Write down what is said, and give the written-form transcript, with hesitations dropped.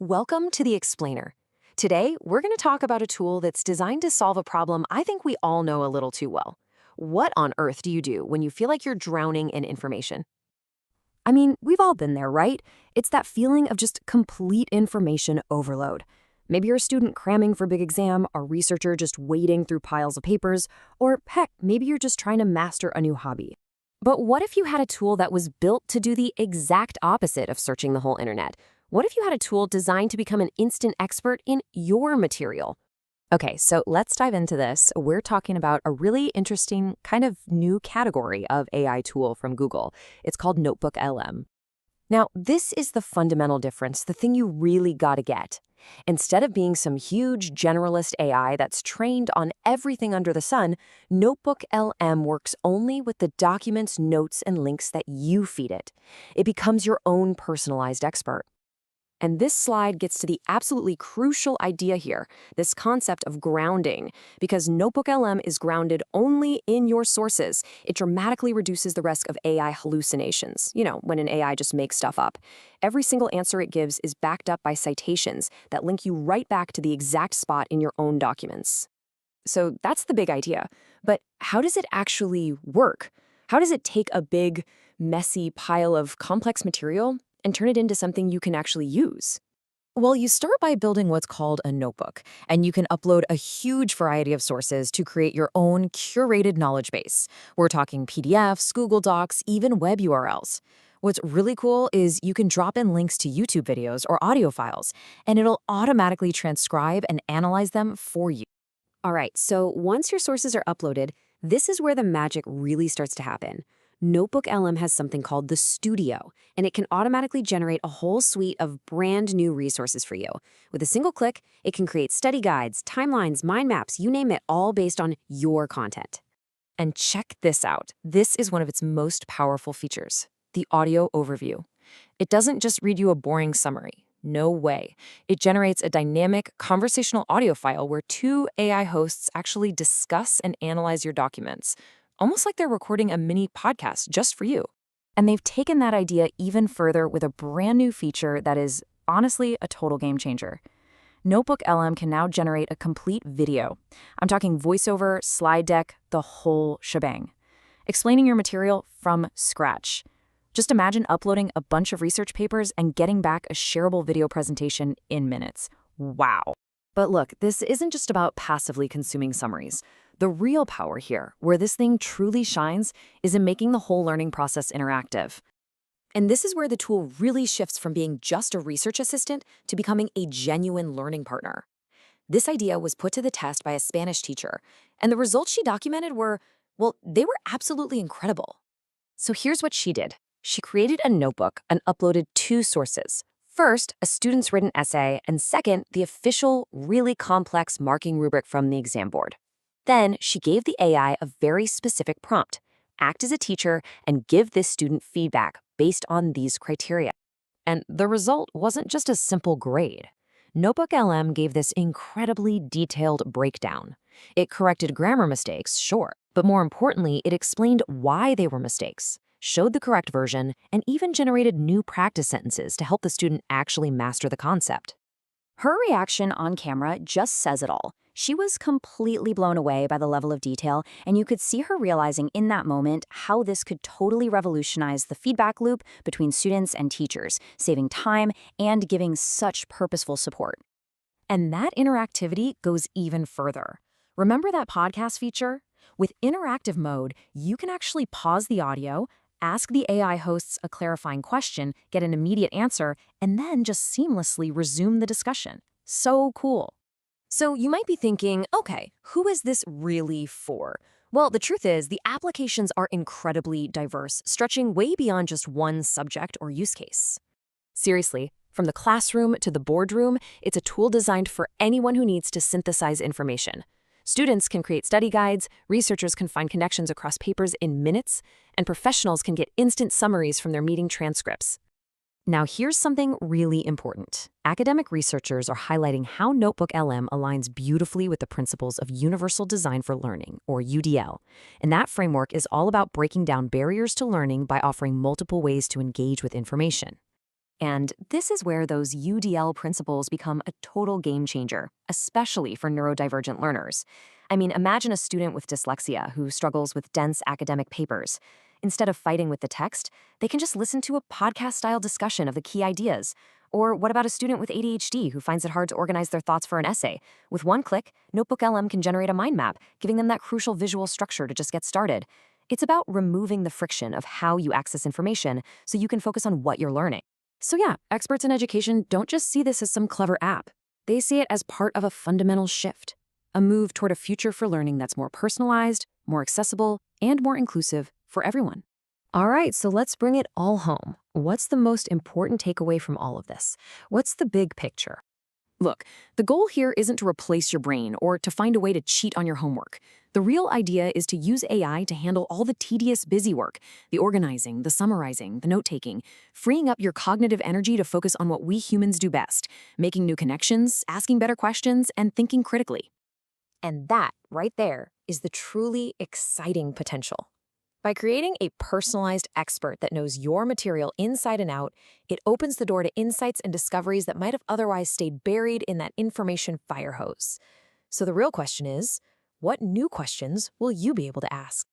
Welcome to the Explainer. Today, we're going to talk about a tool that's designed to solve a problem I think we all know a little too well. What on earth do you do when you feel like you're drowning in information? I mean, we've all been there, right? It's that feeling of just complete information overload. Maybe you're a student cramming for a big exam, a researcher just wading through piles of papers, or heck, maybe you're just trying to master a new hobby. But what if you had a tool that was built to do the exact opposite of searching the whole internet? What if you had a tool designed to become an instant expert in your material? Okay, so let's dive into this. We're talking about a really interesting kind of new category of AI tool from Google. It's called NotebookLM. Now, this is the fundamental difference, the thing you really gotta get. Instead of being some huge generalist AI that's trained on everything under the sun, NotebookLM works only with the documents, notes, and links that you feed it. It becomes your own personalized expert. And this slide gets to the absolutely crucial idea here, this concept of grounding. Because NotebookLM is grounded only in your sources, it dramatically reduces the risk of AI hallucinations, when an AI just makes stuff up. Every single answer it gives is backed up by citations that link you right back to the exact spot in your own documents. So that's the big idea. But how does it actually work? How does it take a big, messy pile of complex material and turn it into something you can actually use? Well, you start by building what's called a notebook, and you can upload a huge variety of sources to create your own curated knowledge base. We're talking PDFs, Google Docs, even web URLs. What's really cool is you can drop in links to YouTube videos or audio files, and it'll automatically transcribe and analyze them for you. All right, so once your sources are uploaded, this is where the magic really starts to happen. NotebookLM has something called the Studio, and it can automatically generate a whole suite of brand new resources for you. With a single click, it can create study guides, timelines, mind maps, you name it, all based on your content. And check this out. This is one of its most powerful features, the audio overview. It doesn't just read you a boring summary. No way. It generates a dynamic conversational audio file where two AI hosts actually discuss and analyze your documents, almost like they're recording a mini podcast just for you. And they've taken that idea even further with a brand new feature that is honestly a total game changer. NotebookLM can now generate a complete video. I'm talking voiceover, slide deck, the whole shebang, explaining your material from scratch. Just imagine uploading a bunch of research papers and getting back a shareable video presentation in minutes. Wow. But look, this isn't just about passively consuming summaries. The real power here, where this thing truly shines, is in making the whole learning process interactive. And this is where the tool really shifts from being just a research assistant to becoming a genuine learning partner. This idea was put to the test by a Spanish teacher, and the results she documented were, well, they were absolutely incredible. So here's what she did. She created a notebook and uploaded two sources. First, a student's written essay, and second, the official, really complex marking rubric from the exam board. Then, she gave the AI a very specific prompt: act as a teacher and give this student feedback based on these criteria. And the result wasn't just a simple grade. NotebookLM gave this incredibly detailed breakdown. It corrected grammar mistakes, sure, but more importantly, it explained why they were mistakes, showed the correct version, and even generated new practice sentences to help the student actually master the concept. Her reaction on camera just says it all. She was completely blown away by the level of detail, and you could see her realizing in that moment how this could totally revolutionize the feedback loop between students and teachers, saving time and giving such purposeful support. And that interactivity goes even further. Remember that podcast feature? With interactive mode, you can actually pause the audio, ask the AI hosts a clarifying question, get an immediate answer, and then just seamlessly resume the discussion. So cool. So you might be thinking, okay, who is this really for? Well, the truth is, the applications are incredibly diverse, stretching way beyond just one subject or use case. Seriously, from the classroom to the boardroom, it's a tool designed for anyone who needs to synthesize information. Students can create study guides, researchers can find connections across papers in minutes, and professionals can get instant summaries from their meeting transcripts. Now, here's something really important. Academic researchers are highlighting how NotebookLM aligns beautifully with the principles of Universal Design for Learning, or UDL. And that framework is all about breaking down barriers to learning by offering multiple ways to engage with information. And this is where those UDL principles become a total game changer, especially for neurodivergent learners. I mean, imagine a student with dyslexia who struggles with dense academic papers. Instead of fighting with the text, they can just listen to a podcast-style discussion of the key ideas. Or what about a student with ADHD who finds it hard to organize their thoughts for an essay? With one click, NotebookLM can generate a mind map, giving them that crucial visual structure to just get started. It's about removing the friction of how you access information so you can focus on what you're learning. So yeah, experts in education don't just see this as some clever app. They see it as part of a fundamental shift, a move toward a future for learning that's more personalized, more accessible, and more inclusive for everyone. All right, so let's bring it all home. What's the most important takeaway from all of this? What's the big picture? Look, the goal here isn't to replace your brain or to find a way to cheat on your homework. The real idea is to use AI to handle all the tedious, busy work, the organizing, the summarizing, the note-taking, freeing up your cognitive energy to focus on what we humans do best, making new connections, asking better questions, and thinking critically. And that, right there, is the truly exciting potential. By creating a personalized expert that knows your material inside and out, it opens the door to insights and discoveries that might have otherwise stayed buried in that information fire hose. So the real question is, what new questions will you be able to ask?